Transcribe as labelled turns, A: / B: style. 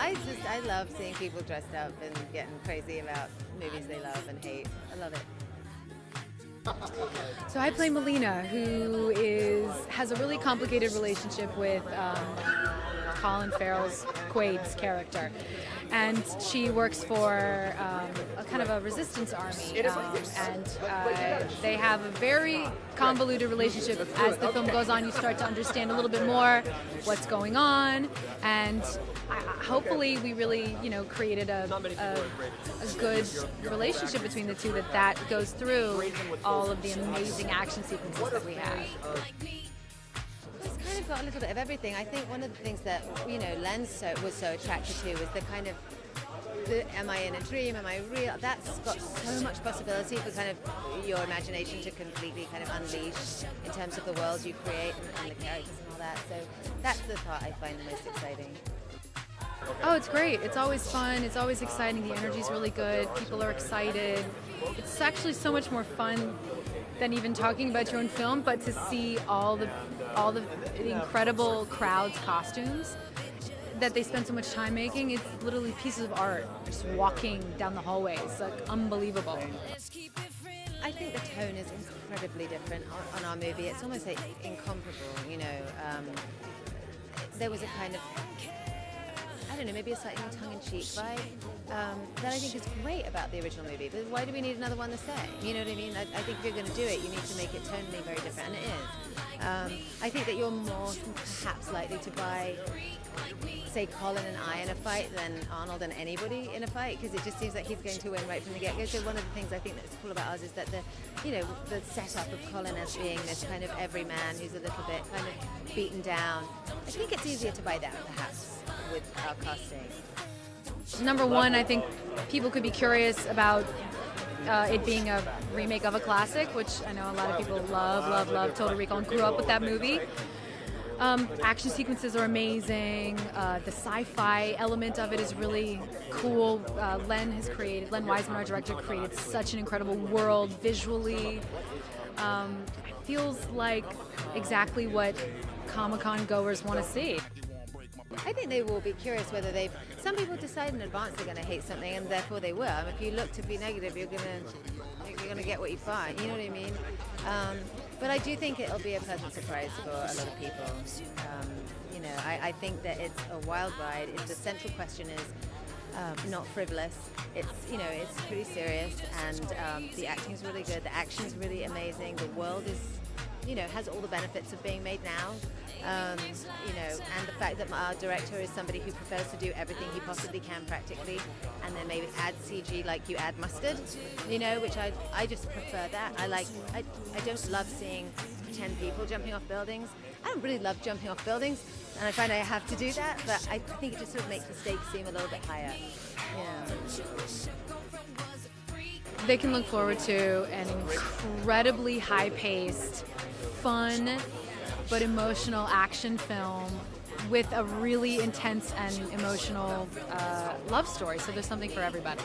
A: I love seeing people dressed up and getting crazy about movies they love and hate. I love it.
B: So I play Melina, who has a really complicated relationship with Colin Farrell's Quaid's character, and she works for a kind of a resistance army, and they have a very convoluted relationship. As the film goes on, you start to understand a little bit more what's going on, and hopefully we really, created a good relationship between the two that goes through all of the amazing action sequences that we have.
A: It's kind of got a little bit of everything. I think one of the things that, Len was so attracted to was the kind of, am I in a dream, am I real? That's got so much possibility for kind of your imagination to completely kind of unleash in terms of the world you create and the characters and all that. So that's the part I find the most exciting.
B: Oh, it's great. It's always fun. It's always exciting. The energy's really good. People are excited. It's actually so much more fun than even talking about your own film, but to see all the incredible crowd's costumes that they spend so much time making. It's literally pieces of art just walking down the hallways. Like, unbelievable.
A: I think the tone is incredibly different on our movie. It's almost like incomparable, There was a kind of, I don't know, maybe a slightly more tongue-in-cheek vibe that I think is great about the original movie. But why do we need another one the same? You know what I mean? I think if you're going to do it, you need to make it tonally very different, and it is. I think that you're more perhaps likely to buy, say, Colin and I in a fight than Arnold and anybody in a fight, because it just seems like he's going to win right from the get-go. So one of the things I think that's cool about ours is that the setup of Colin as being this kind of everyman who's a little bit kind of beaten down. I think it's easier to buy that perhaps with our casting.
B: Number one, I think people could be curious about it being a remake of a classic, which I know a lot of people love Total Recall and grew up with that movie. Action sequences are amazing. The sci-fi element of it is really cool. Len Wiseman, our director, created such an incredible world visually. It feels like exactly what Comic-Con goers want to see.
A: I think they will be curious whether some people decide in advance they're going to hate something, and therefore they will. If you look to be negative, you're going to get what you find. You know what I mean? But I do think it'll be a pleasant surprise for a lot of people. I think that it's a wild ride. The central question is not frivolous. It's pretty serious, and the acting's really good. The action's really amazing. The world is, has all the benefits of being made now. And the fact that our director is somebody who prefers to do everything he possibly can practically, and then maybe add CG like you add mustard, which I just prefer that. I don't love seeing pretend people jumping off buildings. I don't really love jumping off buildings, and I find I have to do that, but I think it just sort of makes the stakes seem a little bit higher.
B: They can look forward to an incredibly high-paced, fun, but emotional action film with a really intense and emotional love story. So there's something for everybody.